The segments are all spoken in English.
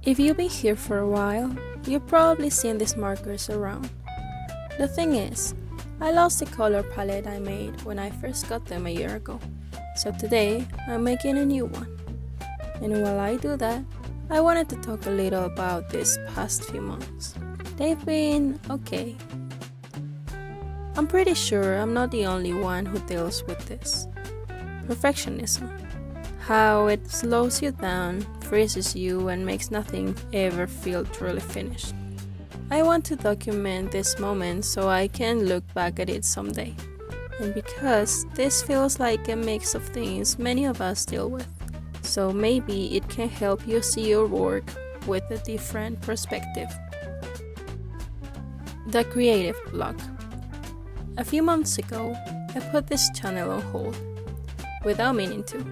If you've been here for a while, you've probably seen these markers around. The thing is, I lost the color palette I made when I first got them a year ago, so today I'm making a new one. And while I do that, I wanted to talk a little about these past few months. They've been okay. I'm pretty sure I'm not the only one who deals with this. Perfectionism. How it slows you down, freezes you, and makes nothing ever feel truly finished. I want to document this moment so I can look back at it someday. And because this feels like a mix of things many of us deal with, so maybe it can help you see your work with a different perspective. The creative block. A few months ago, I put this channel on hold, without meaning to.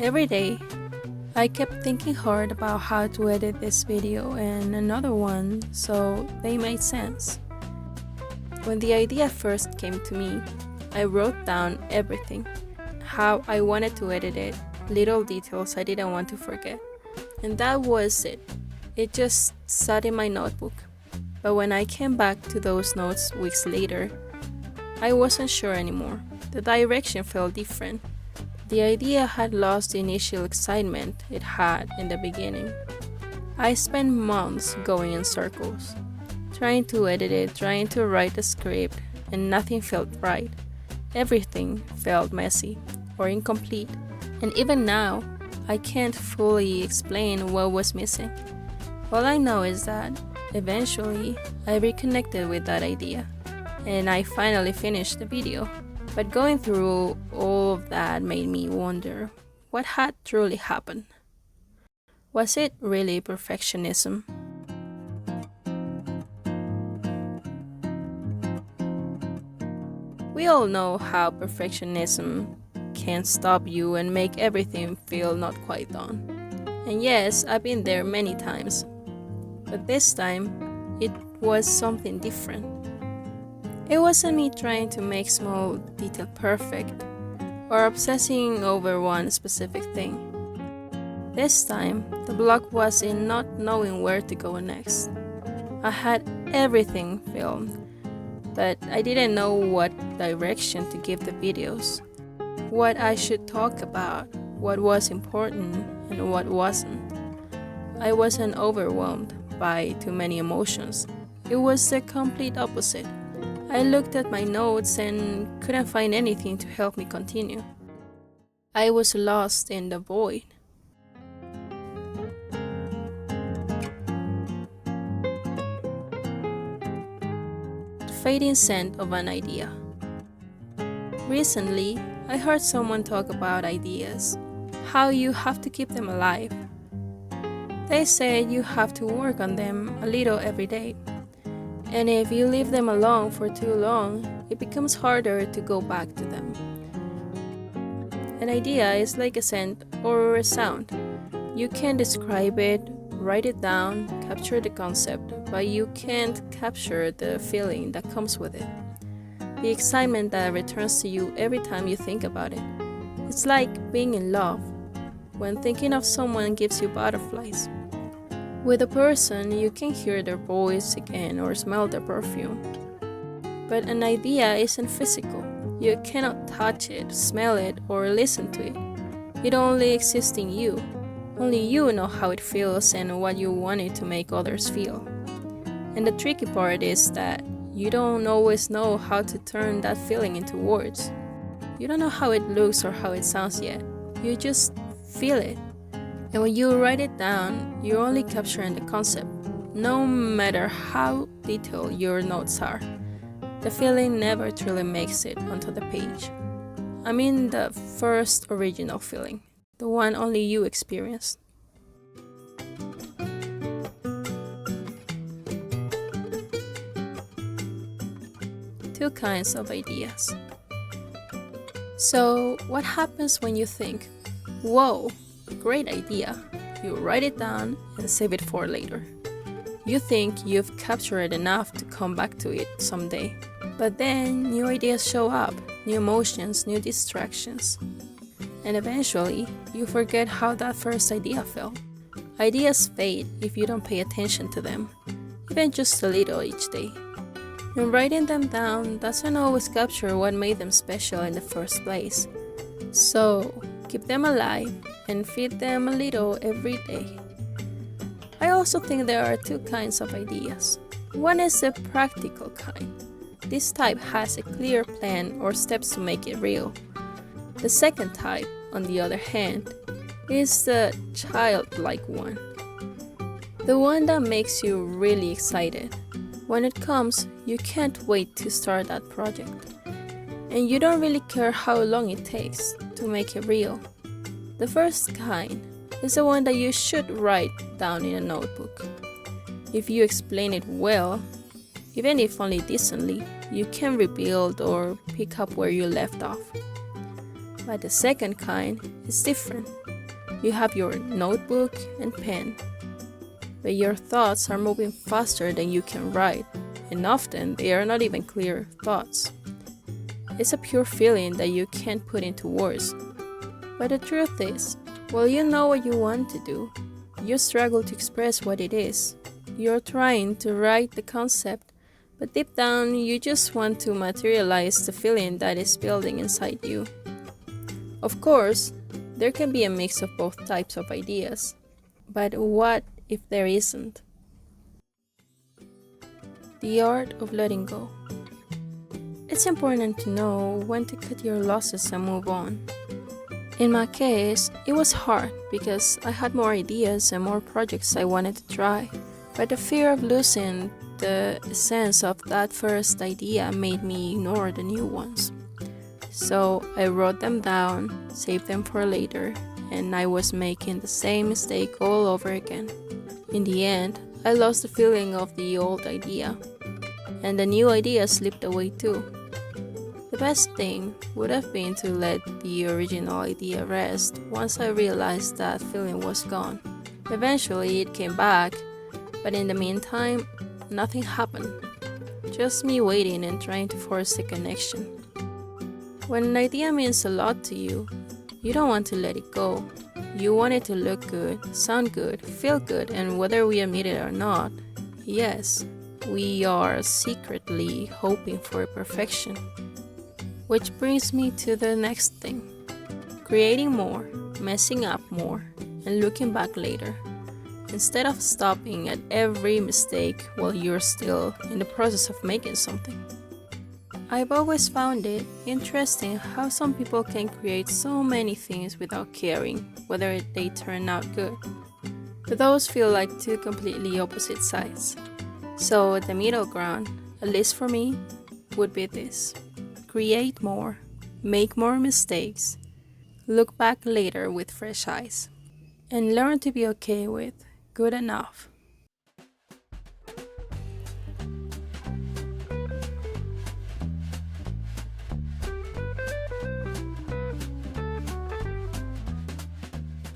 Every day, I kept thinking hard about how to edit this video and another one so they made sense. When the idea first came to me, I wrote down everything, how I wanted to edit it, little details I didn't want to forget. And that was it. It just sat in my notebook. But when I came back to those notes weeks later, I wasn't sure anymore. The direction felt different. The idea had lost the initial excitement it had in the beginning. I spent months going in circles, trying to edit it, trying to write the script, and nothing felt right. Everything felt messy or incomplete, and even now, I can't fully explain what was missing. All I know is that, eventually, I reconnected with that idea, and I finally finished the video. But going through all of that made me wonder what had truly happened. Was it really perfectionism? We all know how perfectionism can stop you and make everything feel not quite done. And yes, I've been there many times. But this time, it was something different. It wasn't me trying to make small detail perfect or obsessing over one specific thing. This time, the block was in not knowing where to go next. I had everything filmed, but I didn't know what direction to give the videos, what I should talk about, what was important and what wasn't. I wasn't overwhelmed by too many emotions. It was the complete opposite. I looked at my notes and couldn't find anything to help me continue. I was lost in the void. The fading scent of an idea. Recently, I heard someone talk about ideas, how you have to keep them alive. They said you have to work on them a little every day. And if you leave them alone for too long, it becomes harder to go back to them. An idea is like a scent or a sound. You can describe it, write it down, capture the concept, but you can't capture the feeling that comes with it. The excitement that returns to you every time you think about it. It's like being in love. When thinking of someone gives you butterflies. With a person, you can hear their voice again or smell their perfume. But an idea isn't physical. You cannot touch it, smell it, or listen to it. It only exists in you. Only you know how it feels and what you want it to make others feel. And the tricky part is that you don't always know how to turn that feeling into words. You don't know how it looks or how it sounds yet. You just feel it. And when you write it down, you're only capturing the concept, no matter how detailed your notes are. The feeling never truly makes it onto the page. I mean the first original feeling, the one only you experienced. Two kinds of ideas. So, what happens when you think, whoa, great idea. You write it down and save it for later. You think you've captured enough to come back to it someday. But then new ideas show up, new emotions, new distractions. And eventually, you forget how that first idea felt. Ideas fade if you don't pay attention to them, even just a little each day. And writing them down doesn't always capture what made them special in the first place. So, keep them alive and feed them a little every day. I also think there are two kinds of ideas. One is the practical kind. This type has a clear plan or steps to make it real. The second type, on the other hand, is the childlike one. The one that makes you really excited. When it comes, you can't wait to start that project. And you don't really care how long it takes to make it real. The first kind is the one that you should write down in a notebook. If you explain it well, even if only decently, you can rebuild or pick up where you left off. But the second kind is different. You have your notebook and pen, but your thoughts are moving faster than you can write, and often they are not even clear thoughts. It's a pure feeling that you can't put into words. But the truth is, while you know what you want to do, you struggle to express what it is. You're trying to write the concept, but deep down you just want to materialize the feeling that is building inside you. Of course, there can be a mix of both types of ideas, but what if there isn't? The art of letting go. It's important to know when to cut your losses and move on. In my case, it was hard because I had more ideas and more projects I wanted to try, but the fear of losing the essence of that first idea made me ignore the new ones. So I wrote them down, saved them for later, and I was making the same mistake all over again. In the end, I lost the feeling of the old idea, and the new idea slipped away too. The best thing would have been to let the original idea rest once I realized that feeling was gone. Eventually it came back, but in the meantime, nothing happened. Just me waiting and trying to force a connection. When an idea means a lot to you, you don't want to let it go. You want it to look good, sound good, feel good, and whether we admit it or not, yes, we are secretly hoping for perfection. Which brings me to the next thing. Creating more, messing up more, and looking back later, instead of stopping at every mistake while you're still in the process of making something. I've always found it interesting how some people can create so many things without caring whether they turn out good. But those feel like two completely opposite sides. So the middle ground, at least for me, would be this. Create more, make more mistakes, look back later with fresh eyes, and learn to be okay with good enough.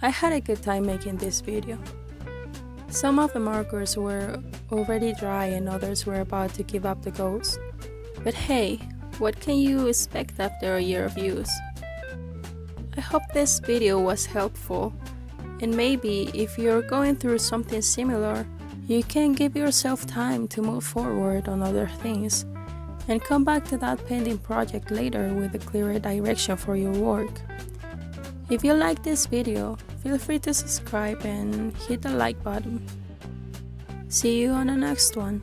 I had a good time making this video. Some of the markers were already dry and others were about to give up the ghost. But hey, what can you expect after a year of use? I hope this video was helpful, and maybe if you're going through something similar, you can give yourself time to move forward on other things and come back to that pending project later with a clearer direction for your work. If you like this video, feel free to subscribe and hit the like button. See you on the next one.